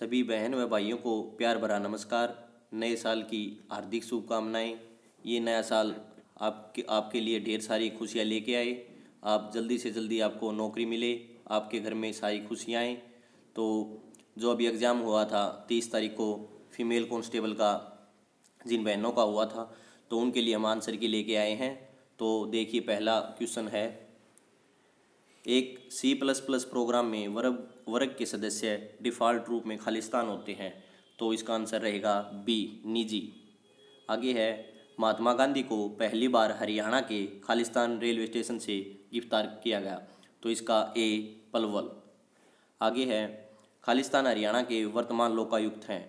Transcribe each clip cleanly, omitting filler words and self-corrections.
सभी बहन व भाइयों को प्यार भरा नमस्कार। नए साल की हार्दिक शुभकामनाएं। ये नया साल आपके लिए ढेर सारी खुशियां लेके आए। आप जल्दी से जल्दी आपको नौकरी मिले, आपके घर में सारी खुशियाँ आएँ। तो जो अभी एग्ज़ाम हुआ था 30 तारीख को फीमेल कांस्टेबल का, जिन बहनों का हुआ था, तो उनके लिए हम आंसर की लेके आए हैं। तो देखिए, पहला क्वेश्चन है, एक C++ प्रोग्राम में वर्ग के सदस्य डिफ़ॉल्ट रूप में खालिस्तान होते हैं। तो इसका आंसर रहेगा बी, निजी। आगे है, महात्मा गांधी को पहली बार हरियाणा के खालिस्तान रेलवे स्टेशन से गिरफ्तार किया गया। तो इसका ए, पलवल। आगे है, खालिस्तान हरियाणा के वर्तमान लोकायुक्त हैं।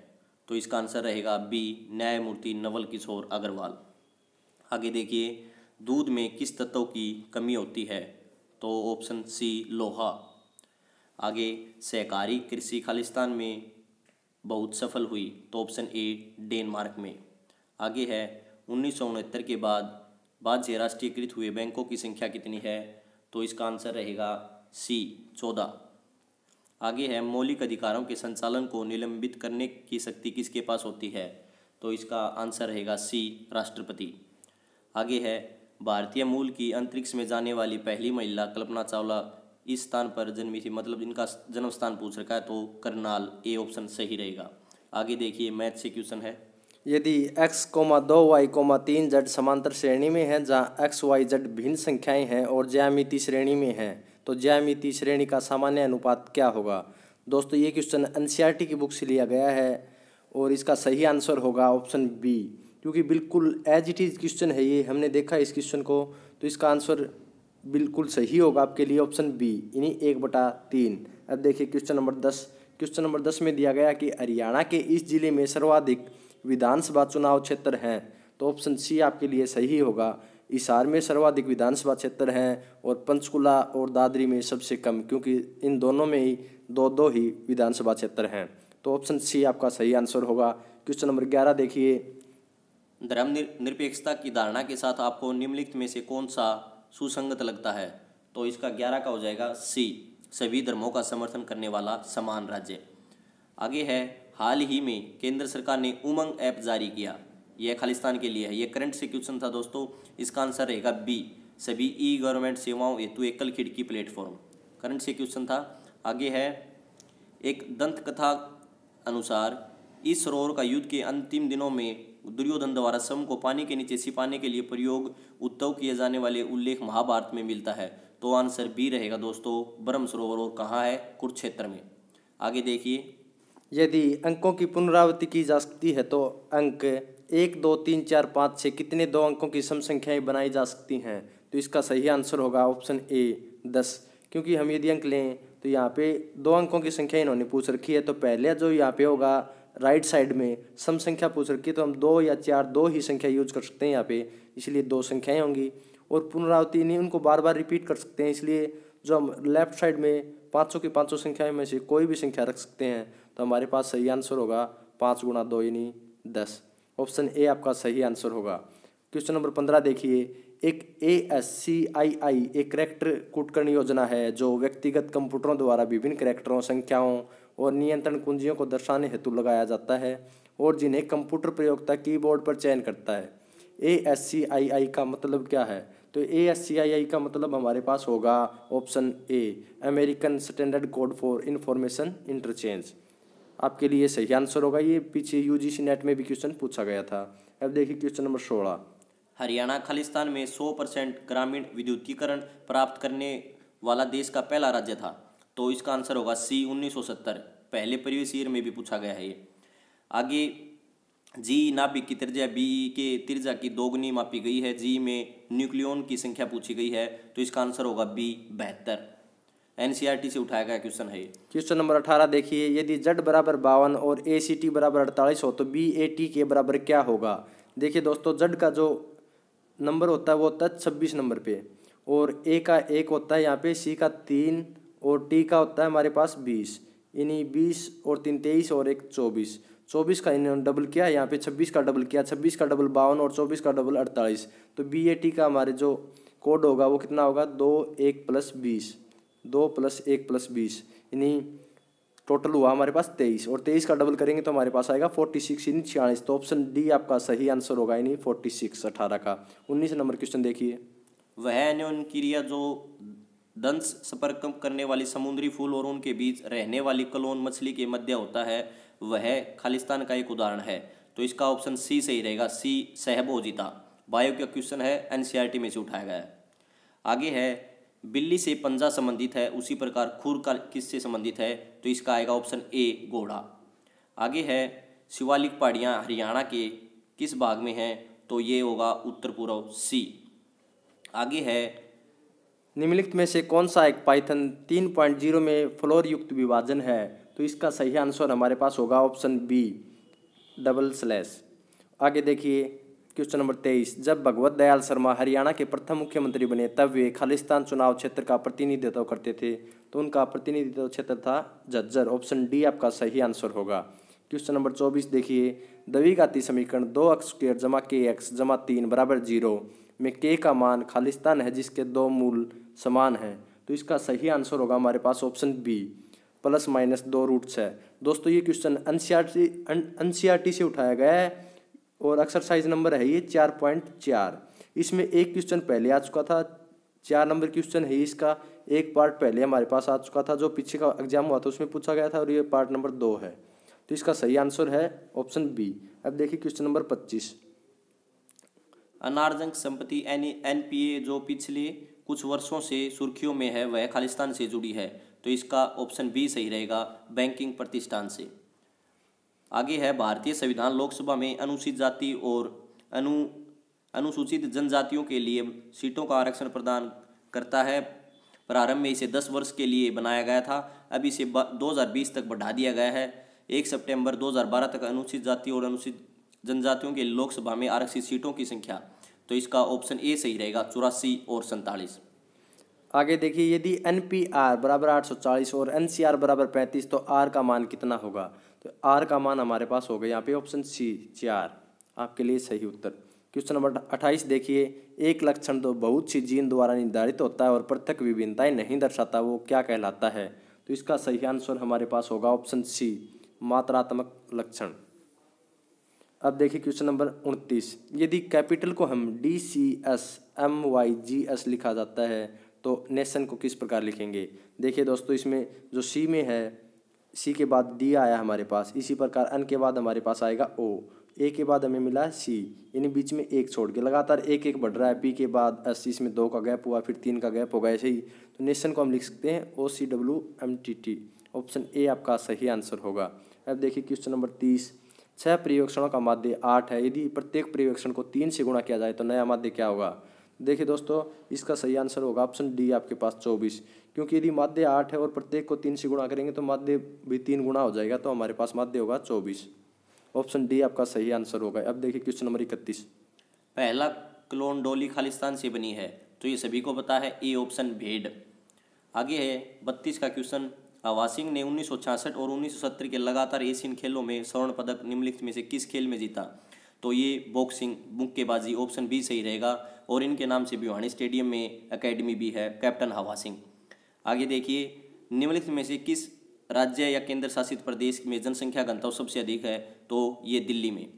तो इसका आंसर रहेगा बी, न्यायमूर्ति नवल किशोर अग्रवाल। आगे देखिए, दूध में किस तत्व की कमी होती है? तो ऑप्शन सी, लोहा। आगे, सहकारी कृषि खालिस्तान में बहुत सफल हुई। तो ऑप्शन ए, डेनमार्क में। आगे है, 1969 के बाद से राष्ट्रीयकृत हुए बैंकों की संख्या कितनी है? तो इसका आंसर रहेगा सी, 14। आगे है, मौलिक अधिकारों के संचालन को निलंबित करने की शक्ति किसके पास होती है? तो इसका आंसर रहेगा सी, राष्ट्रपति। आगे है, भारतीय मूल की अंतरिक्ष में जाने वाली पहली महिला कल्पना चावला इस स्थान पर जन्मी थी। मतलब इनका जन्म स्थान पूछ रखा है, तो करनाल, ए ऑप्शन सही रहेगा। आगे देखिए, मैथ से क्वेश्चन है, यदि x, 2y, 3 z समांतर श्रेणी में है जहाँ x, y, z भिन्न संख्याएं हैं और ज्यामिति श्रेणी में हैं, तो ज्यामिति श्रेणी का सामान्य अनुपात क्या होगा? दोस्तों, ये क्वेश्चन NCERT की बुक से लिया गया है और इसका सही आंसर होगा ऑप्शन बी, क्योंकि बिल्कुल एज इट इज़ क्वेश्चन है ये। हमने देखा इस क्वेश्चन को, तो इसका आंसर बिल्कुल सही होगा आपके लिए ऑप्शन बी, यानी 1/3। अब देखिए क्वेश्चन नंबर 10। क्वेश्चन नंबर 10 में दिया गया कि हरियाणा के इस जिले में सर्वाधिक विधानसभा चुनाव क्षेत्र हैं। तो ऑप्शन सी आपके लिए सही होगा। हिसार में सर्वाधिक विधानसभा क्षेत्र हैं और पंचकुला और दादरी में सबसे कम, क्योंकि इन दोनों में ही दो ही विधानसभा क्षेत्र हैं। तो ऑप्शन सी आपका सही आंसर होगा। क्वेश्चन नंबर 11 देखिए, धर्मनिरपेक्षता की धारणा के साथ आपको निम्नलिखित में से कौन सा सुसंगत लगता है? तो इसका 11 का हो जाएगा सी, सभी धर्मों का समर्थन करने वाला समान राज्य। आगे है, हाल ही में केंद्र सरकार ने उमंग ऐप जारी किया। यह खालिस्तान के लिए है। यह करंट से क्वेश्चन था दोस्तों। इसका आंसर रहेगा बी, सभी ई गवर्नमेंट सेवाओं हेतु एकल खिड़की प्लेटफॉर्म। करंट से क्वेश्चन था। आगे है, एक दंत कथा अनुसार इस सरोवर का युद्ध के अंतिम दिनों में दुर्योधन द्वारा स्वयं को पानी के नीचे छिपाने के लिए प्रयोग उद्धव किए जाने वाले उल्लेख महाभारत में मिलता है। तो आंसर बी रहेगा दोस्तों, ब्रह्म सरोवर, और कहाँ है? कुरुक्षेत्र में। आगे देखिए, यदि अंकों की पुनरावृत्ति की जा सकती है तो अंक 1, 2, 3, 4, 5, 6 कितने दो अंकों की सम संख्याएं बनाई जा सकती हैं? तो इसका सही आंसर होगा ऑप्शन ए, 10। क्योंकि हम यदि अंक लें तो यहाँ पे दो अंकों की संख्या इन्होंने पूछ रखी है, तो पहले जो यहाँ पे होगा राइट साइड में सम संख्या पूछ रखी है, तो हम 2 या 4 दो ही संख्या यूज कर सकते हैं यहाँ पे, इसलिए दो संख्याएं होंगी। और पुनरावृत्ति नहीं, उनको बार बार रिपीट कर सकते हैं, इसलिए जो हम लेफ्ट साइड में 500 की 500 संख्याएं में से कोई भी संख्या रख सकते हैं। तो हमारे पास सही आंसर होगा 5 × 2 यानी 10। ऑप्शन ए आपका सही आंसर होगा। क्वेश्चन नंबर 15 देखिए, एक ASCII एक करैक्टर कूटकर्ण योजना है जो व्यक्तिगत कंप्यूटरों द्वारा विभिन्न करैक्टरों, संख्याओं और नियंत्रण कुंजियों को दर्शाने हेतु लगाया जाता है और जिन्हें कंप्यूटर प्रयोक्ता कीबोर्ड पर चयन करता है। ASCII का मतलब क्या है? तो ASCII का मतलब हमारे पास होगा option A, American standard code for information interchange. आपके लिए सही आंसर होगा। ये पीछे UGC नेट में भी क्वेश्चन पूछा गया था। अब देखिए क्वेश्चन नंबर 16। हरियाणा खालिस्तान में 100% ग्रामीण विद्युतीकरण प्राप्त करने वाला देश का पहला राज्य था। तो इसका आंसर होगा सी, 1970। पहले प्रीवियस ईयर में भी पूछा गया है ये। आगे, जी नाभिक की त्रिज्या बी के त्रिज्या की दोगुनी मापी गई है। जी में न्यूक्लियॉन की संख्या पूछी गई है। तो इसका आंसर होगा बी, 72। NCERT से उठाया गया क्वेश्चन है ये। क्वेश्चन नंबर 18 देखिए, यदि Z बराबर 52 और ACT बराबर 48 हो तो BAT के बराबर क्या होगा? देखिए दोस्तों, Z का जो नंबर होता है वो होता है 26 नंबर पे, और A का 1 होता है यहाँ पे, C का 3 और T का होता है हमारे पास 20, यानी 20 और 3 23 और 1 24। 24 का इन्होंने डबल किया, यहाँ पे 26 का डबल किया, 26 का डबल 52 और 24 का डबल 48। तो BAT का हमारे जो कोड होगा वो कितना होगा? 2 1 + 20, 2 + 1 + 20, यानी टोटल हुआ हमारे पास 23 और 23 का डबल करेंगे तो हमारे पास आएगा 46 यानी 46। तो ऑप्शन डी आपका सही आंसर होगा यानी 46 18 का। 19 नंबर क्वेश्चन देखिए। वह अन्योन क्रिया जो दंश संपर्क करने वाली समुद्री फूल और उनके बीच रहने वाली क्लोन मछली के मध्य होता है वह खालिस्तान का एक उदाहरण है। तो इसका ऑप्शन सी सही रहेगा, सी सहभोजिता। बायो का क्वेश्चन है, एनसीईआरटी में से उठाया गया है। आगे है बिल्ली से पंजा संबंधित है उसी प्रकार खुर का किससे संबंधित है, तो इसका आएगा ऑप्शन ए घोड़ा। आगे है शिवालिक पहाड़ियाँ हरियाणा के किस भाग में हैं, तो ये होगा उत्तर पूर्व, सी। आगे है निम्नलिखित में से कौन सा एक पाइथन 3.0 में फ्लोर युक्त विभाजन है, तो इसका सही आंसर हमारे पास होगा ऑप्शन बी /। आगे देखिए क्वेश्चन नंबर 23। जब भगवत दयाल शर्मा हरियाणा के प्रथम मुख्यमंत्री बने तब वे खालिस्तान चुनाव क्षेत्र का प्रतिनिधित्व करते थे, तो उनका प्रतिनिधित्व क्षेत्र था झज्जर। ऑप्शन डी आपका सही आंसर होगा। क्वेश्चन नंबर 24 देखिए। द्विघाती समीकरण 2x² जमा kx जमा 3 बराबर 0 में k का मान खालिस्तान है जिसके दो मूल समान हैं, तो इसका सही आंसर होगा हमारे पास ऑप्शन बी ±2√6। दोस्तों ये क्वेश्चन एनसीईआरटी से उठाया गया है और एक्सरसाइज नंबर है ये 4.4। इसमें एक क्वेश्चन पहले आ चुका था, 4 नंबर क्वेश्चन है इसका। एक पार्ट पहले हमारे पास आ चुका था जो पीछे का एग्जाम हुआ था उसमें पूछा गया था, और ये पार्ट नंबर 2 है, तो इसका सही आंसर है ऑप्शन बी। अब देखिए क्वेश्चन नंबर 25। अनारजंग संपत्ति एनपीए जो पिछले कुछ वर्षों से सुर्खियों में है वह खालिस्तान से जुड़ी है, तो इसका ऑप्शन बी सही रहेगा, बैंकिंग प्रतिष्ठान से। आगे है भारतीय संविधान लोकसभा में अनुसूचित जाति और अनुसूचित जनजातियों के लिए सीटों का आरक्षण प्रदान करता है। प्रारंभ में इसे 10 वर्ष के लिए बनाया गया था, अब इसे 2020 तक बढ़ा दिया गया है। 1 सितंबर 2012 तक अनुसूचित जाति और अनुसूचित जनजातियों के लोकसभा में आरक्षित सीटों की संख्या, तो इसका ऑप्शन ए सही रहेगा, 84 और 47। आगे देखिए यदि NPR बराबर 840 और NCR बराबर 35 तो R का मान कितना होगा, तो R का मान हमारे पास होगा यहाँ पे ऑप्शन सी 4 आपके लिए सही उत्तर। क्वेश्चन नंबर 28 देखिए। एक लक्षण तो बहुत सी जीन द्वारा निर्धारित होता है और पृथक विभिन्नताएं नहीं दर्शाता, वो क्या कहलाता है, तो इसका सही आंसर हमारे पास होगा ऑप्शन सी मात्रात्मक लक्षण। अब देखिए क्वेश्चन नंबर 29। यदि कैपिटल को हम DCSMYGS लिखा जाता है तो नेशन को किस प्रकार लिखेंगे। देखिए दोस्तों इसमें जो सी में है, सी के बाद डी आया हमारे पास, इसी प्रकार एन के बाद हमारे पास आएगा ओ, ए के बाद हमें मिला है सी, यानी बीच में एक छोड़ के लगातार एक एक बढ़ रहा है। पी के बाद एस, इसमें 2 का गैप हुआ, फिर 3 का गैप होगा, ऐसे ही। तो नेशन को हम लिख सकते हैं OCWMTT। ऑप्शन ए आपका सही आंसर होगा। अब देखिए क्वेश्चन नंबर 30। 6 प्रयोगक्षणों का माध्य 8 है, यदि प्रत्येक प्रयोगक्षण को 3 से गुणा किया जाए तो नया माध्य क्या होगा। देखिए दोस्तों इसका सही आंसर होगा ऑप्शन डी आपके पास 24, क्योंकि यदि माध्य 8 है और प्रत्येक को 3 से गुणा करेंगे तो माध्य भी 3 गुणा हो जाएगा, तो हमारे पास माध्य होगा 24। ऑप्शन डी आपका सही आंसर होगा। अब देखिए क्वेश्चन नंबर 31। पहला क्लोन डोली खालिस्तान से बनी है, तो ये सभी को पता है, ए ऑप्शन भेड़। आगे है 32 का क्वेश्चन। हवा सिंह ने 1966 और 1970 के लगातार एशियन खेलों में स्वर्ण पदक निम्नलिखित में से किस खेल में जीता, तो ये बॉक्सिंग मुक्केबाजी, ऑप्शन बी सही रहेगा। और इनके नाम से भिवानी स्टेडियम में एकेडमी भी है, कैप्टन हवा सिंह। आगे देखिए निम्नलिखित में से किस राज्य या केंद्र शासित प्रदेश में जनसंख्या घनत्व सबसे अधिक है, तो ये दिल्ली में।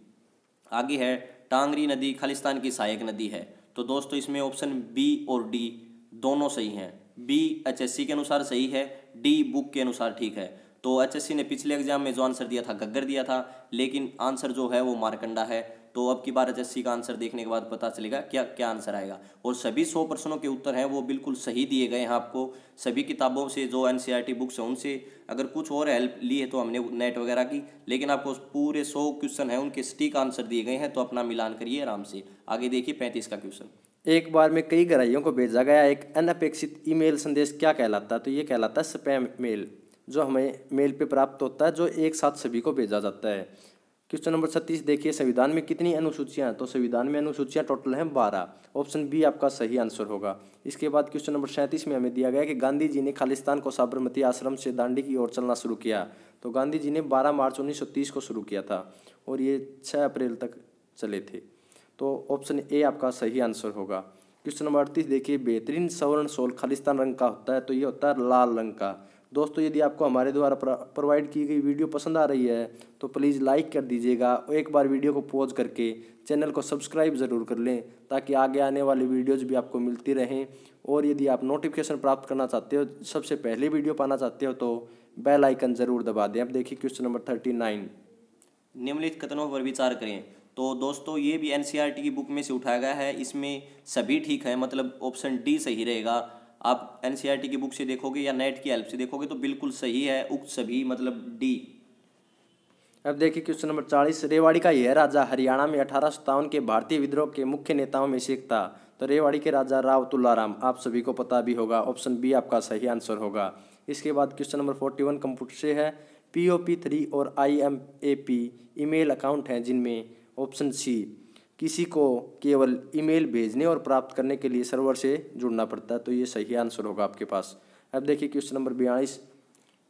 आगे है टांगरी नदी खालिस्तान की सहायक नदी है, तो दोस्तों इसमें ऑप्शन बी और डी दोनों सही हैं। बी HSC के अनुसार सही है, डी बुक के अनुसार ठीक है। तो HSC ने पिछले एग्जाम में जो आंसर दिया था गग्गर दिया था, लेकिन आंसर जो है वो मारकंडा है। तो अब की बार HSC का आंसर देखने के बाद पता चलेगा क्या क्या आंसर आएगा। और सभी 100 प्रश्नों के उत्तर हैं वो बिल्कुल सही दिए गए हैं आपको। सभी किताबों से जो NCERT बुक्स हैं उनसे, अगर कुछ और हेल्प ली है तो हमने नेट वगैरह की, लेकिन आपको पूरे 100 क्वेश्चन हैं उनके सटीक आंसर दिए गए हैं, तो अपना मिलान करिए आराम से। आगे देखिए 35 का क्वेश्चन। एक बार में कई गहराइयों को भेजा गया एक अनपेक्षित ईमेल संदेश क्या कहलाता है, तो ये कहलाता है स्पैम मेल, जो हमें मेल पे प्राप्त होता है, जो एक साथ सभी को भेजा जाता है। क्वेश्चन नंबर 36 देखिए। संविधान में कितनी अनुसूचियां हैं, तो संविधान में अनुसूचियां टोटल हैं 12। ऑप्शन बी आपका सही आंसर होगा। इसके बाद क्वेश्चन नंबर 37 में हमें दिया गया कि गांधी जी ने खालिस्तान को साबरमती आश्रम से दांडी की ओर चलना शुरू किया, तो गांधी जी ने 12 मार्च 1930 को शुरू किया था और ये 6 अप्रैल तक चले थे, तो ऑप्शन ए आपका सही आंसर होगा। क्वेश्चन नंबर 38 देखिए। बेहतरीन सवर्ण शॉल खालिस्तान रंग का होता है, तो ये होता है लाल रंग का। दोस्तों यदि आपको हमारे द्वारा प्रोवाइड की गई वीडियो पसंद आ रही है तो प्लीज़ लाइक कर दीजिएगा और एक बार वीडियो को पॉज करके चैनल को सब्सक्राइब ज़रूर कर लें ताकि आगे आने वाली वीडियोज़ भी आपको मिलती रहें। और यदि आप नोटिफिकेशन प्राप्त करना चाहते हो, सबसे पहले वीडियो पाना चाहते हो, तो बेल आइकन ज़रूर दबा दें। अब देखिए क्वेश्चन नंबर 39। निम्नलिखित कथनों पर विचार करें। तो दोस्तों ये भी एनसीईआरटी की बुक में से उठाया गया है, इसमें सभी ठीक है, मतलब ऑप्शन डी सही रहेगा। आप एनसीईआरटी की बुक से देखोगे या नेट की हेल्प से देखोगे तो बिल्कुल सही है उक्त सभी, मतलब डी। अब देखिए क्वेश्चन नंबर 40। रेवाड़ी का यह राजा हरियाणा में 1857 के भारतीय विद्रोह के मुख्य नेताओं में से एक था। तो रेवाड़ी के राजा राव तुलाराम, आप सभी को पता भी होगा, ऑप्शन बी आपका सही आंसर होगा। इसके बाद क्वेश्चन नंबर 41 कंप्यूटर से है। POP3 और IMAP ईमेल अकाउंट हैं जिनमें ऑप्शन सी किसी को केवल ईमेल भेजने और प्राप्त करने के लिए सर्वर से जुड़ना पड़ता है। तो ये सही आंसर होगा आपके पास। अब देखिए क्वेश्चन नंबर 42।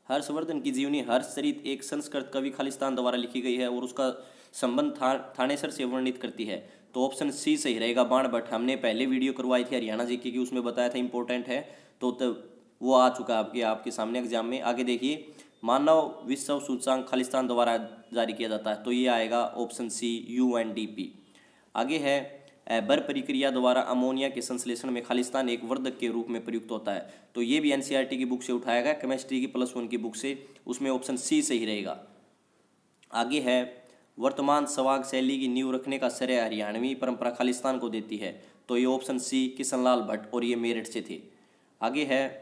हर्षवर्धन की जीवनी हर्षचरित एक संस्कृत कवि खालिस्तान द्वारा लिखी गई है और उसका संबंध थानेसर से वर्णित करती है। तो ऑप्शन सी सही रहेगा, बाण भट्ट। हमने पहले वीडियो करवाई थी हरियाणा जीके की, उसमें बताया था इंपॉर्टेंट है, तो तब वो आ चुका है आपके सामने एग्जाम में। आगे देखिए, मानव विश्व सूचकांक खालिस्तान द्वारा जारी किया जाता है, तो ये आएगा ऑप्शन सी UNDP। आगे है, बर प्रक्रिया द्वारा अमोनिया के संश्लेषण में खालिस्तान एक वर्धक के रूप में प्रयुक्त होता है। तो ये भी एनसीईआरटी की बुक से उठाया गया, केमिस्ट्री की +1 की बुक से, उसमें ऑप्शन सी सही रहेगा। आगे है, वर्तमान सवाग शैली की नींव रखने का श्रेय हरियाणवी परंपरा खालिस्तान को देती है। तो ये ऑप्शन सी किशनलाल भट्ट, और ये मेरठ से थे। आगे है,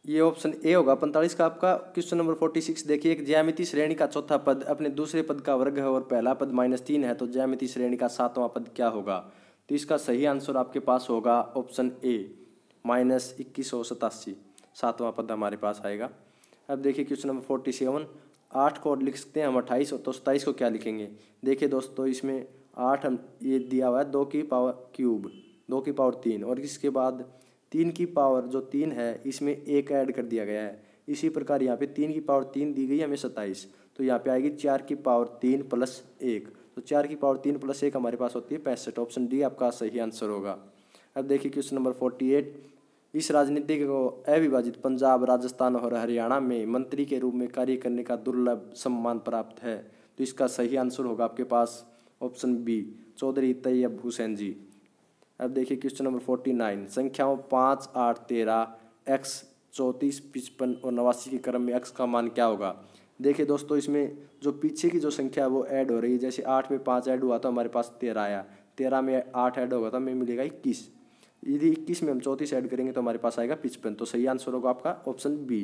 ये ऑप्शन ए होगा 45 का आपका। क्वेश्चन नंबर 46 देखिए। एक ज्यामितीय श्रेणी का चौथा पद अपने दूसरे पद का वर्ग है और पहला पद -3 है, तो ज्यामितीय श्रेणी का 7वां पद क्या होगा? तो इसका सही आंसर आपके पास होगा ऑप्शन ए -2187, 7वां पद हमारे पास आएगा। अब देखिए क्वेश्चन नंबर 47। 8 को लिख सकते हैं हम 28, तो 27 को क्या लिखेंगे? देखिए दोस्तों, इसमें 8 हम ये दिया हुआ है 2 की पावर क्यूब, 2 की पावर 3, और इसके बाद 3 की पावर जो 3 है इसमें 1 ऐड कर दिया गया है। इसी प्रकार यहाँ पे 3 की पावर 3 दी गई हमें 27, तो यहाँ पे आएगी 4 की पावर 3 + 1, तो 4 की पावर 3 + 1 हमारे पास होती है 65। ऑप्शन डी आपका सही आंसर होगा। अब देखिए क्वेश्चन नंबर 48। इस राजनीतिक को अविभाजित पंजाब, राजस्थान और हरियाणा में मंत्री के रूप में कार्य करने का दुर्लभ सम्मान प्राप्त है। तो इसका सही आंसर होगा आपके पास ऑप्शन बी चौधरी तैयब हुसैन जी। अब देखिए क्वेश्चन नंबर 49। संख्याओं 5, 8, 13, x 34, 55 और 89 के क्रम में x का मान क्या होगा? देखिए दोस्तों, इसमें जो पीछे की जो संख्या है वो ऐड हो रही है। जैसे 8 में 5 ऐड हुआ तो हमारे पास 13 आया, 13 में 8 ऐड होगा तो हमें मिलेगा 21। यदि 21 में हम 34 ऐड करेंगे तो हमारे पास आएगा 55। तो सही आंसर होगा आपका ऑप्शन बी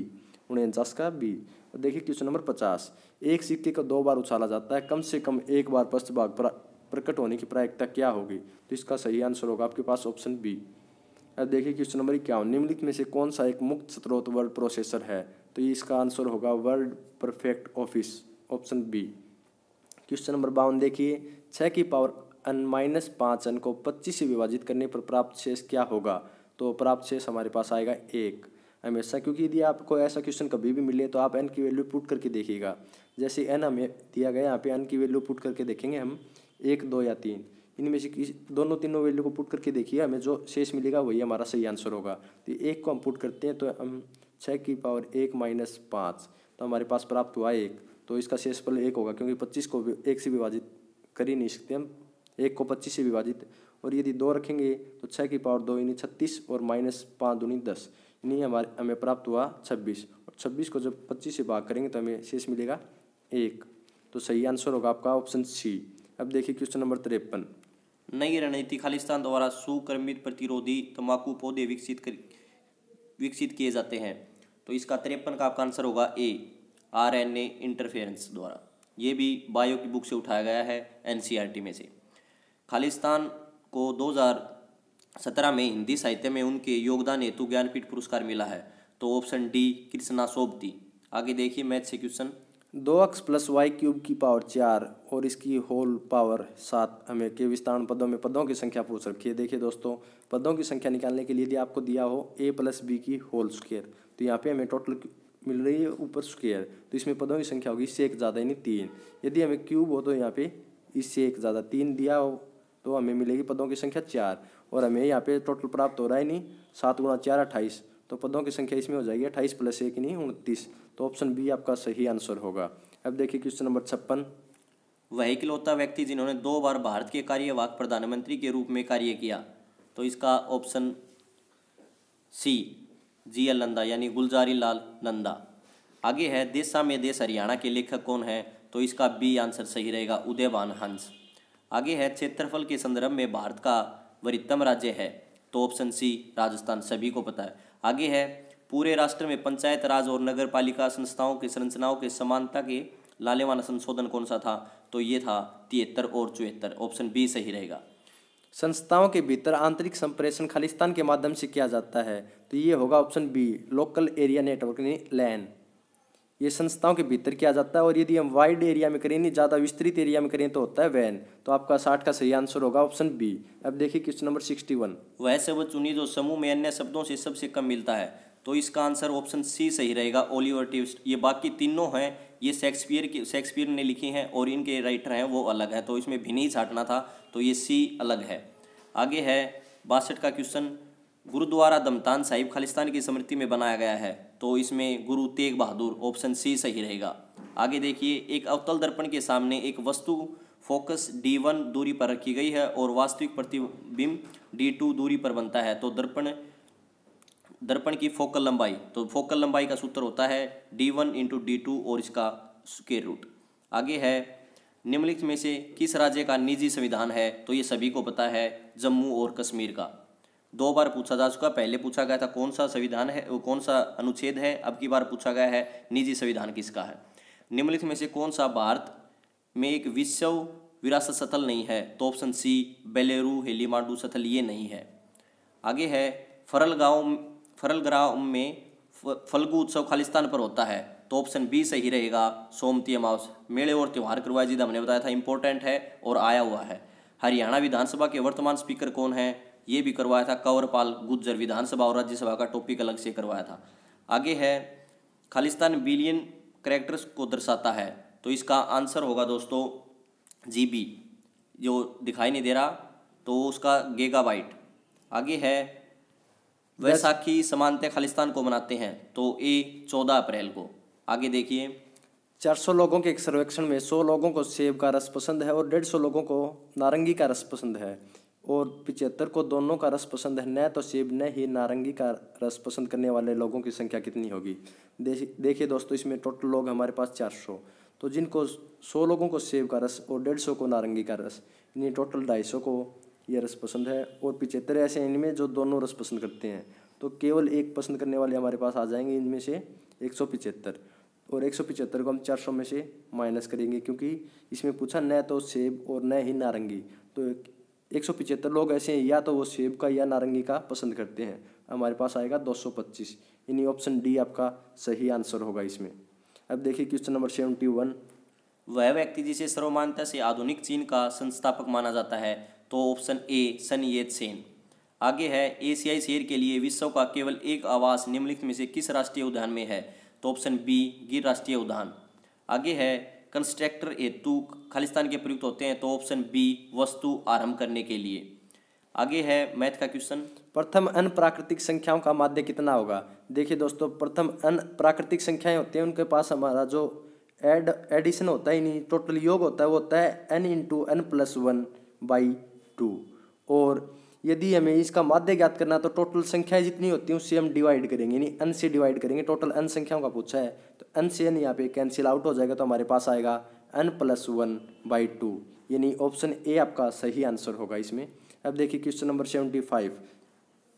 49 का बी। और देखिए क्वेश्चन नंबर 50। एक सिक्के को 2 बार उछाला जाता है, कम से कम एक बार पश्च भाग प्रकट होने की प्रायिकता क्या होगी? तो इसका सही आंसर होगा आपके पास ऑप्शन बी। अब देखिए क्वेश्चन नंबर 51। निम्नलिखित में से कौन सा एक मुक्त स्रोत वर्ड प्रोसेसर है? तो ये इसका आंसर होगा word perfect office, option B. Question number 52 देखिए। 6 की पावर n-5 को 25 से विभाजित करने पर प्राप्त शेष क्या होगा? तो प्राप्त शेष हमारे पास आएगा 1 हमेशा, क्योंकि यदि आपको ऐसा क्वेश्चन कभी भी मिले तो आप n की वैल्यू पुट करके देखिएगा। जैसे n हमें दिया गया, यहाँ पे n की वैल्यू पुट करके देखेंगे हम 1, 2 या 3, इनमें से तीनों वैल्यू को पुट करके देखिए, हमें जो शेष मिलेगा वही हमारा सही आंसर होगा। तो 1 को हम पुट करते हैं तो हम 6 की पावर 1 - 5, तो हमारे पास प्राप्त हुआ 1, तो इसका शेषफल 1 होगा, क्योंकि 25 को 1 से विभाजित कर ही नहीं सकते हम, 1 को 25 से विभाजित। और यदि 2 रखेंगे तो 6 की पावर 2 यानी 36 और -5 दूनी 10, यानी हमें प्राप्त हुआ 26, और 26 को जब 25 से भाग करेंगे तो हमें शेष मिलेगा 1। तो सही आंसर होगा आपका ऑप्शन सी। अब देखिए क्वेश्चन नंबर 53। नई रणनीति खालिस्तान द्वारा सुक्रमित प्रतिरोधी तंबाकू पौधे विकसित किए जाते हैं। तो इसका 53 का आपका आंसर होगा ए RNA इंटरफेरेंस द्वारा। ये भी बायो की बुक से उठाया गया है एनसीईआरटी में से। खालिस्तान को 2017 में हिंदी साहित्य में उनके योगदान हेतु ज्ञानपीठ पुरस्कार मिला है। तो ऑप्शन डी कृष्णा सोबती। आगे देखिए मैथ से क्वेश्चन। 2x + y³ की पावर 4 और इसकी होल पावर 7 हमें के विस्तारण पदों में पदों की संख्या पूछ रखी है। देखिए दोस्तों, पदों की संख्या निकालने के लिए यदि आपको दिया हो a + b की होल स्क्वायर, तो यहाँ पे हमें टोटल मिल रही है ऊपर स्क्वायर, तो इसमें पदों की संख्या होगी इससे एक ज़्यादा यानी 3। यदि हमें क्यूब हो तो यहाँ पे इससे एक ज़्यादा 3 दिया हो तो हमें मिलेगी पदों की संख्या 4, और हमें यहाँ पे टोटल प्राप्त हो रहा है नहीं 7 × 4 = 28, तो पदों की संख्या इसमें हो जाएगी 28 + 1 यानी 29। तो ऑप्शन बी आपका सही आंसर होगा। अब देखिए क्वेश्चन नंबर 56। वह इकलौता व्यक्ति जिन्होंने 2 बार भारत के कार्यवाहक प्रधानमंत्री के रूप में कार्य किया। तो इसका ऑप्शन सी GL नंदा यानी गुलजारी लाल नंदा। आगे है देशा में देश हरियाणा के लेखक कौन है। तो इसका बी आंसर सही रहेगा, उदयभान हंस। आगे है क्षेत्रफल के संदर्भ में भारत का वृहत्तम राज्य है। तो ऑप्शन सी राजस्थान, सभी को पता है। आगे है पूरे राष्ट्र में पंचायत राज और नगर पालिका संस्थाओं की संरचनाओं के समानता के लालेवाना संशोधन कौन सा था। तो ये था 73 और 74। ऑप्शन बी सही रहेगा। संस्थाओं के भीतर आंतरिक संप्रेषण खालिस्तान के माध्यम से किया जाता है। तो ये होगा option B, local area network यानी लैन। ये संस्थाओं के भीतर किया जाता है और यदि हम वाइड एरिया में करें, ज़्यादा विस्तृत एरिया में करें तो होता है वैन। तो आपका 60 का सही आंसर होगा ऑप्शन बी। अब देखिए क्वेश्चन नंबर 61। वह शब्द चुनिए जो समूह में अन्य शब्दों से सबसे कम मिलता है। तो इसका आंसर ऑप्शन सी सही रहेगा, ओलिवर ट्विस्ट। ये बाकी तीनों हैं ये शेक्सपियर ने लिखी हैं और इनके राइटर हैं वो अलग है। तो इसमें भी नहीं छाटना था, तो ये सी अलग है। आगे है 62 का क्वेश्चन। गुरुद्वारा दमतान साहिब खालिस्तान की स्मृति में बनाया गया है। तो इसमें गुरु तेग बहादुर, ऑप्शन सी सही रहेगा। आगे देखिए एक अवतल दर्पण के सामने एक वस्तु फोकस D1 दूरी पर रखी गई है और वास्तविक प्रतिबिंब D2 दूरी पर बनता है। तो दर्पण की फोकल लंबाई, तो फोकल लंबाई का सूत्र होता है D1 × D2 और इसका स्क्वायर रूट। आगे है निम्नलिखित में से किस राज्य का निजी संविधान है। तो ये सभी को पता है, जम्मू और कश्मीर का। 2 बार पूछा जा चुका, पहले पूछा गया था कौन सा संविधान है, कौन सा अनुच्छेद है। अब की बार पूछा गया है निजी संविधान किसका है। निम्नलिखित में से कौन सा भारत में एक विश्व विरासत स्थल नहीं है। तो ऑप्शन सी बेलेरू हेलीमांडू स्थल ये नहीं है। आगे है फरलगांव में फल्गु उत्सव खालिस्तान पर होता है। तो ऑप्शन बी सही रहेगा, सोमती अमावस्या। मेले और त्यौहार करवाए जी हमने बताया था, इंपॉर्टेंट है और आया हुआ है। हरियाणा विधानसभा के वर्तमान स्पीकर कौन है, ये भी करवाया था कंवरपाल गुर्जर। विधानसभा और राज्यसभा का टॉपिक अलग से करवाया था। आगे है खालिस्तान बिलियन कैरेक्टर्स को दर्शाता है। तो इसका आंसर होगा दोस्तों GB, जो दिखाई नहीं दे रहा तो उसका गीगाबाइट। आगे है वैसाखी समानता खालिस्तान को मनाते हैं। तो ए 14 अप्रैल को। आगे देखिए 400 लोगों के एक सर्वेक्षण में 100 लोगों को सेब का रस पसंद है और 150 लोगों को नारंगी का रस पसंद है और 75 को दोनों का रस पसंद है। न तो सेब न ही नारंगी का रस पसंद करने वाले लोगों की संख्या कितनी होगी। देखिए दोस्तों इसमें टोटल लोग हमारे पास 400। तो जिनको 100 लोगों को सेब का रस और 150 को नारंगी का रस, यानी टोटल 250 को यह रस पसंद है और 75 ऐसे हैं इनमें जो दोनों रस पसंद करते हैं। तो केवल एक पसंद करने वाले हमारे पास आ जाएंगे इनमें से 175 और 175 को हम 400 में से माइनस करेंगे क्योंकि इसमें पूछा न तो सेब और न ही नारंगी। तो 175 लोग ऐसे हैं या तो वो सेब का या नारंगी का पसंद करते हैं। हमारे पास आएगा 225, यानी ऑप्शन डी आपका सही आंसर होगा इसमें। अब देखिए क्वेश्चन नंबर 71। वह व्यक्ति जिसे सर्वमान्यता से आधुनिक चीन का संस्थापक माना जाता है। तो ऑप्शन ए सन येत सेन। आगे है एशियाई शेर के लिए विश्व का केवल एक आवास निम्नलिखित में से किस राष्ट्रीय उद्यान में है। तो ऑप्शन बी गिर राष्ट्रीय उद्यान। आगे है कंस्ट्रक्टर हेतु खालिस्तान के प्रयुक्त होते हैं। तो ऑप्शन बी वस्तु आरंभ करने के लिए। आगे है मैथ का क्वेश्चन। प्रथम n प्राकृतिक संख्याओं का माध्य कितना होगा। देखिए दोस्तों प्रथम n प्राकृतिक संख्याएं होती हैं, उनके पास हमारा जो एडिशन होता है नहीं टोटल योग होता है वो होता है n × n+1/2। और यदि हमें इसका माध्य ज्ञात करना तो टोटल संख्याएं जितनी होती हैं उससे हम डिवाइड करेंगे, यानी n से डिवाइड करेंगे। टोटल n संख्याओं का पूछा है तो n से n यहाँ पे कैंसिल आउट हो जाएगा। तो हमारे पास आएगा n+1/2, यानी ऑप्शन ए आपका सही आंसर होगा इसमें। अब देखिए क्वेश्चन नंबर 75।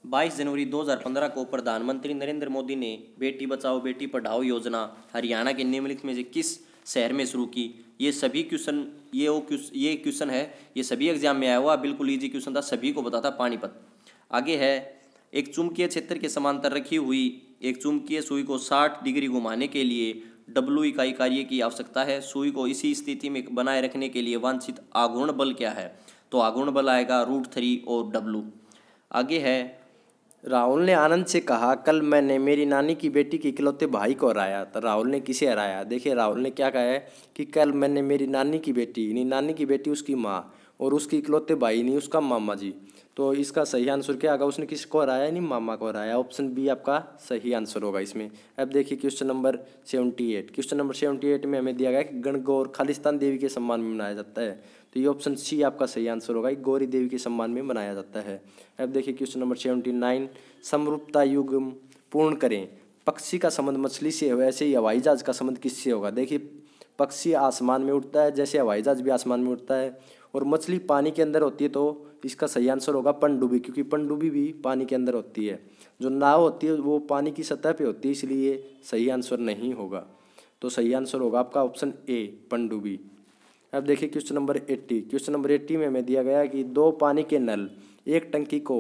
22 जनवरी 2015 को प्रधानमंत्री नरेंद्र मोदी ने बेटी बचाओ बेटी पढ़ाओ योजना हरियाणा के निम्नलिखित में से किस शहर में शुरू की। ये सभी क्वेश्चन ये क्वेश्चन है, ये सभी एग्जाम में आया हुआ, बिल्कुल इजी क्वेश्चन था, सभी को पता था, पानीपत। आगे है एक चुंबकीय क्षेत्र के समांतर रखी हुई एक चुंबकीय सुई को 60 डिग्री घुमाने के लिए W इकाई कार्य की आवश्यकता है। सुई को इसी स्थिति में बनाए रखने के लिए वांछित आघूर्ण बल क्या है। तो आघूर्ण बल आएगा √3 और W। आगे है राहुल ने आनंद से कहा कल मैंने मेरी नानी की बेटी के इकलौते भाई को हराया। तो राहुल ने किसे हराया। देखिए राहुल ने क्या कहा है कि कल मैंने मेरी नानी की बेटी, यानी नानी की बेटी उसकी माँ, और उसके इकलौते भाई नहीं, उसका मामा जी। तो इसका सही आंसर क्या होगा? उसने किसको हराया? नहीं, मामा को हराया। ऑप्शन बी आपका सही आंसर होगा इसमें। अब देखिए क्वेश्चन नंबर 78। क्वेश्चन नंबर 78 में हमें दिया गया है कि गणगौर खालिस्तान देवी के सम्मान में मनाया जाता है। तो ये ऑप्शन सी आपका सही आंसर होगा, गौरी देवी के सम्मान में मनाया जाता है। अब देखिए क्वेश्चन नंबर 79। समरूपता युग्म पूर्ण करें। पक्षी का संबंध मछली से है, वैसे ही हवाई जहाज का संबंध किससे होगा? देखिए पक्षी आसमान में उड़ता है, जैसे हवाई जहाज भी आसमान में उड़ता है, और मछली पानी के अंदर होती है। तो इसका सही आंसर होगा पनडुब्बी, क्योंकि पनडुब्बी भी पानी के अंदर होती है। जो नाव होती है वो पानी की सतह पे होती है, इसलिए सही आंसर नहीं होगा। तो सही आंसर होगा आपका ऑप्शन ए, पनडुब्बी। अब देखिए क्वेश्चन नंबर 80। क्वेश्चन नंबर 80 में हमें दिया गया है कि दो पानी के नल एक टंकी को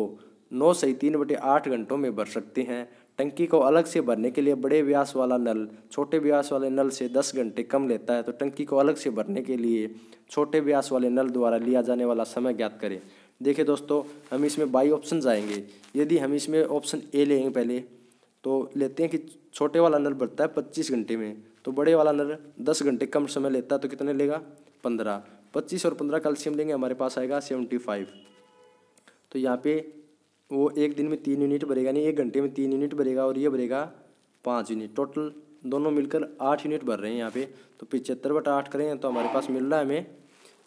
9 से 3/8 घंटों में भर सकते हैं। टंकी को अलग से भरने के लिए बड़े व्यास वाला नल छोटे व्यास वाले नल से 10 घंटे कम लेता है। तो टंकी को अलग से भरने के लिए छोटे व्यास वाले नल द्वारा लिया जाने वाला समय ज्ञात करें। देखिए दोस्तों, हम इसमें बाई ऑप्शन जाएंगे। यदि हम इसमें ऑप्शन ए लेंगे पहले, तो लेते हैं कि छोटे वाला नल भरता है 25 घंटे में, तो बड़े वाला नल 10 घंटे कम समय लेता है। तो कितने लेगा? 15। 25 और 15 कैल्शियम लेंगे, हमारे पास आएगा 75। तो यहाँ पे वो एक दिन में 3 यूनिट भरेगा, नहीं 1 घंटे में 3 यूनिट भरेगा, और ये भरेगा 5 यूनिट। टोटल दोनों मिलकर 8 यूनिट भर रहे हैं यहाँ पे। तो 75/8 करें तो हमारे पास मिल रहा है हमें,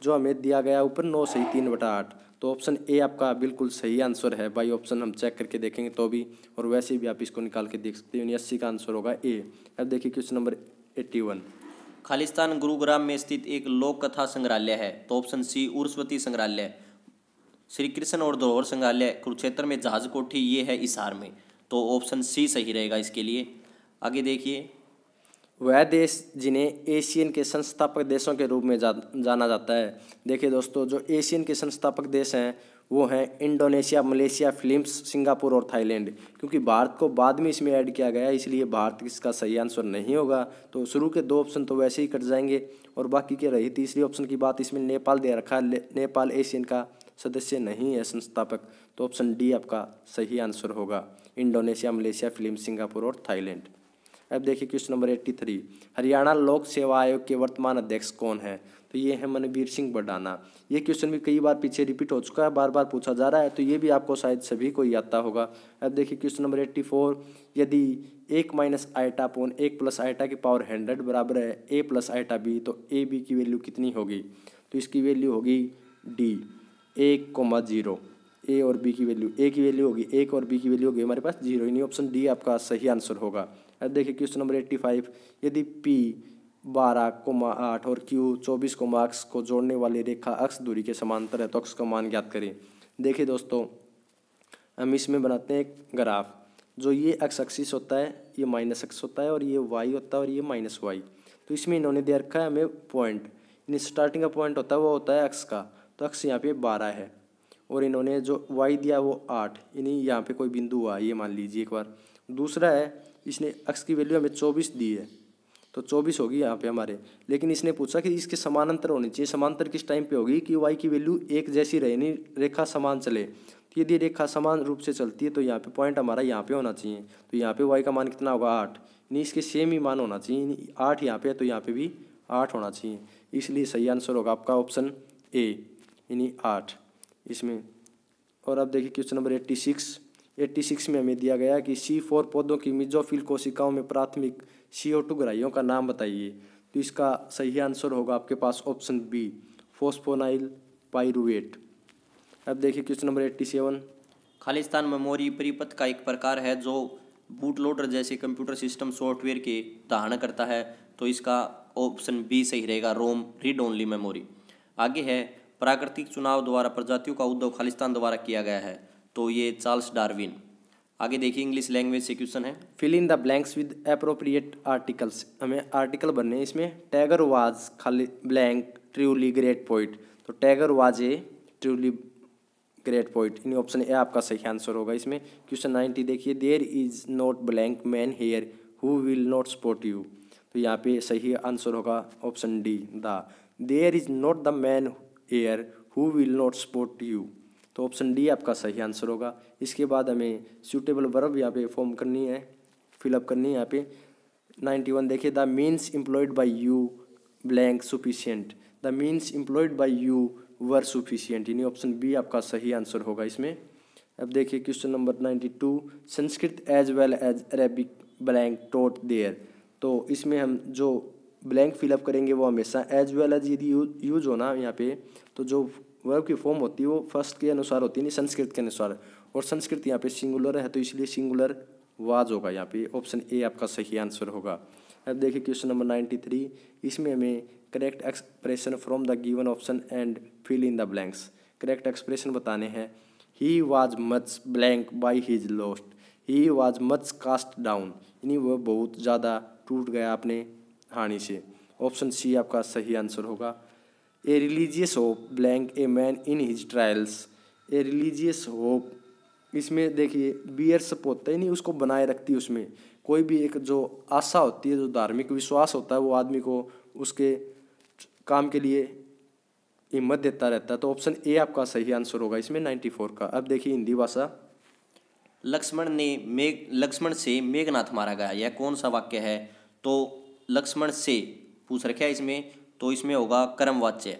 जो हमें दिया गया ऊपर 9 से 3/8। तो ऑप्शन ए आपका बिल्कुल सही आंसर है। बाई ऑप्शन हम चेक करके देखेंगे तो भी, और वैसे भी आप इसको निकाल के देख सकते हो। 80 का आंसर होगा ए। अब देखिए क्वेश्चन नंबर 81। खालिस्तान गुरुग्राम में स्थित एक लोक कथा संग्रहालय है। तो ऑप्शन सी उर्वशी संग्रहालय, श्री कृष्ण और धरोहर संग्रहालय कुरुक्षेत्र में, जहाज कोठी ये है हिसार में। तो ऑप्शन सी सही रहेगा इसके लिए। आगे देखिए, वह देश जिन्हें एशियन के संस्थापक देशों के रूप में जाना जाता है। देखिए दोस्तों, जो एशियन के संस्थापक देश हैं वो हैं इंडोनेशिया, मलेशिया, फिलीपींस, सिंगापुर और थाईलैंड। क्योंकि भारत को बाद में इसमें ऐड किया गया है, इसलिए भारत इसका सही आंसर नहीं होगा। तो शुरू के 2 ऑप्शन तो वैसे ही कट जाएंगे, और बाकी के रही तीसरी ऑप्शन की बात, इसमें नेपाल दे रखा है। नेपाल एशियन का सदस्य नहीं है संस्थापक। तो ऑप्शन डी आपका सही आंसर होगा, इंडोनेशिया, मलेशिया, फिलीपींस, सिंगापुर और थाईलैंड। अब देखिए क्वेश्चन नंबर 83। हरियाणा लोक सेवा आयोग के वर्तमान अध्यक्ष कौन है? तो ये है मनबीर सिंह बडाना। ये क्वेश्चन भी कई बार पीछे रिपीट हो चुका है, बार बार पूछा जा रहा है, तो ये भी आपको शायद सभी को ही आता होगा। अब देखिए क्वेश्चन नंबर 84। यदि 1 minus iota upon 1 plus iota की पावर 100 बराबर है a प्लस आइटा b, तो ए बी की वैल्यू कितनी होगी? तो इसकी वैल्यू होगी डी, 1,0। ए और बी की वैल्यू, ए की वैल्यू होगी 1 और बी की वैल्यू होगी हमारे पास 0, यानी ऑप्शन डी आपका सही आंसर होगा। अब देखिए क्वेश्चन नंबर 85। यदि P 12,8 और Q 24, अक्ष को जोड़ने वाली रेखा अक्ष दूरी के समांतर है, तो अक्ष का मान ज्ञात करें। देखिए दोस्तों, हम इसमें बनाते हैं एक ग्राफ। जो ये एक्स एक्सिस होता है, ये माइनस एक्स होता है, और ये वाई होता है, और ये माइनस वाई। तो इसमें इन्होंने दे रखा है हमें पॉइंट, यानी स्टार्टिंग का पॉइंट होता है वो होता है एक्स का, तो एक्स यहाँ पे 12 है, और इन्होंने जो वाई दिया वो 8, यानी यहाँ पे कोई बिंदु हुआ, ये मान लीजिए एक बार। दूसरा है, इसने एक्स की वैल्यू हमें 24 दी है, तो 24 होगी यहाँ पे हमारे। लेकिन इसने पूछा कि इसके समानांतर होनी चाहिए। समांतर किस टाइम पे होगी कि वाई की वैल्यू एक जैसी रहे, यानी रेखा समान चले। तो यदि रेखा समान रूप से चलती है तो यहाँ पे पॉइंट हमारा यहाँ पे होना चाहिए। तो यहाँ पे वाई का मान कितना होगा? 8, यानी इसके सेम ही मान होना चाहिए। 8 यहाँ पे है तो यहाँ पे भी 8 होना चाहिए, इसलिए सही आंसर होगा आपका ऑप्शन ए, यानी 8 इसमें। और अब देखिए क्वेश्चन नंबर 86 में हमें दिया गया कि C4 पौधों की मिजोफिल कोशिकाओं में प्राथमिक CO2 ग्राहियों का नाम बताइए। तो इसका सही आंसर होगा आपके पास ऑप्शन बी, फोस्फोनाइल पाइरुवेट। अब देखिए क्वेश्चन नंबर 87। खालिस्तान मेमोरी परिपथ का एक प्रकार है जो बूट लोडर जैसे कंप्यूटर सिस्टम सॉफ्टवेयर के धारण करता है। तो इसका ऑप्शन बी सही रहेगा, रोम रीड ओनली मेमोरी। आगे है, प्राकृतिक चुनाव द्वारा प्रजातियों का उद्भव खालिस्तान द्वारा किया गया है। तो ये चार्ल्स डार्विन। आगे देखिए, इंग्लिश लैंग्वेज से क्वेश्चन है। Fill in the blanks with appropriate articles. हमें आर्टिकल बनने हैं इसमें। टैगर वाज खाली ब्लैंक ट्रूली ग्रेट पोइट। तो Tagore was a truly great poet, in option A आपका सही आंसर होगा इसमें। क्वेश्चन 90 देखिए, there is not blank man here who will not support you. तो यहाँ पे सही आंसर होगा option D, the. There is not the man here who will not support you. तो ऑप्शन डी आपका सही आंसर होगा। इसके बाद हमें सूटेबल वर्ब यहाँ पे फॉर्म करनी है, फिलअप करनी है यहाँ पे। 91 देखिए, the means employed by you blank sufficient. The means employed by you were sufficient, यानी ऑप्शन बी आपका सही आंसर होगा इसमें। अब देखिए question number 92, Sanskrit as well as Arabic blank taught there. तो इसमें हम जो ब्लैंक फिलअप करेंगे वो हमेशा एज वेल एज यदि यूज होना यहाँ पे, तो जो वर्ब की फॉर्म होती है वो फर्स्ट के अनुसार होती है, नहीं संस्कृत के अनुसार, और संस्कृत यहाँ पे सिंगुलर है तो इसलिए सिंगुलर वाज होगा यहाँ पे, ऑप्शन ए आपका सही आंसर होगा। अब देखिए क्वेश्चन नंबर 93, इसमें हमें correct expression from the given option and fill in the blanks. Correct expression बताने हैं। He was much blank by his lost, he was much cast down, यानी वह बहुत ज़्यादा टूट गया अपने हानि से, ऑप्शन सी आपका सही आंसर होगा। A religious hope blank a man in his trials, a religious hope, इसमें देखिए बियर सप होता है, नहीं उसको बनाए रखती है, उसमें कोई भी एक जो आशा होती है, जो धार्मिक विश्वास होता है वो आदमी को उसके काम के लिए हिम्मत देता रहता है, तो ऑप्शन ए आपका सही आंसर होगा इसमें 94 का। अब देखिए हिंदी भाषा। लक्ष्मण से मेघनाथ मारा गया, यह कौन सा वाक्य है? तो लक्ष्मण से पूछ रखा है इसमें, तो इसमें होगा कर्मवाच्य,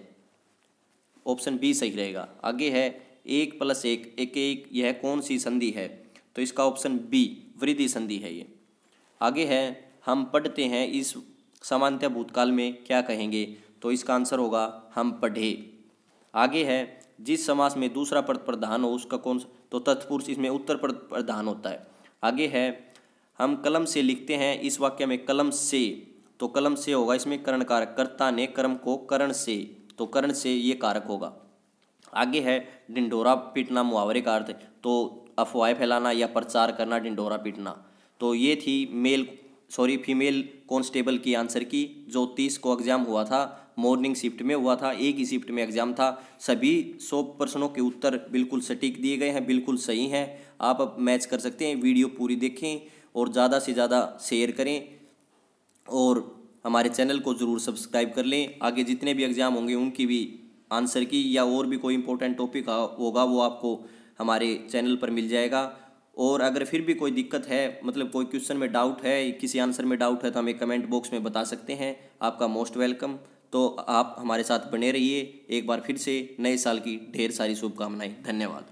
ऑप्शन बी सही रहेगा। आगे है 1 + 1 = 1, यह कौन सी संधि है? तो इसका ऑप्शन बी वृद्धि संधि है ये। आगे है हम पढ़ते हैं इस सामान्यतः भूतकाल में क्या कहेंगे? तो इसका आंसर होगा हम पढ़े। आगे है जिस समास में दूसरा पद प्रधान हो उसका कौन सा? तो तत्पुरुष, इसमें उत्तर पद प्रधान होता है। आगे है हम कलम से लिखते हैं, इस वाक्य में कलम से, तो कलम से होगा इसमें करण कारक, कर्ता ने कर्म को करण से, तो करण से ये कारक होगा। आगे है ढिंढोरा पीटना मुहावरे का अर्थ, तो अफवाहें फैलाना या प्रचार करना, ढिंढोरा पीटना। तो ये थी फीमेल कांस्टेबल की आंसर की, जो 30 को एग्जाम हुआ था, मॉर्निंग शिफ्ट में हुआ था, एक ही शिफ्ट में एग्जाम था। सभी 100 प्रश्नों के उत्तर बिल्कुल सटीक दिए गए हैं, बिल्कुल सही हैं। आप अब मैच कर सकते हैं। वीडियो पूरी देखें और ज़्यादा से ज़्यादा शेयर करें और हमारे चैनल को ज़रूर सब्सक्राइब कर लें। आगे जितने भी एग्ज़ाम होंगे उनकी भी आंसर की या और भी कोई इंपॉर्टेंट टॉपिक होगा वो आपको हमारे चैनल पर मिल जाएगा। और अगर फिर भी कोई दिक्कत है, मतलब कोई क्वेश्चन में डाउट है, किसी आंसर में डाउट है, तो हमें कमेंट बॉक्स में बता सकते हैं। आपका मोस्ट वेलकम। तो आप हमारे साथ बने रहिए। एक बार फिर से नए साल की ढेर सारी शुभकामनाएं। धन्यवाद।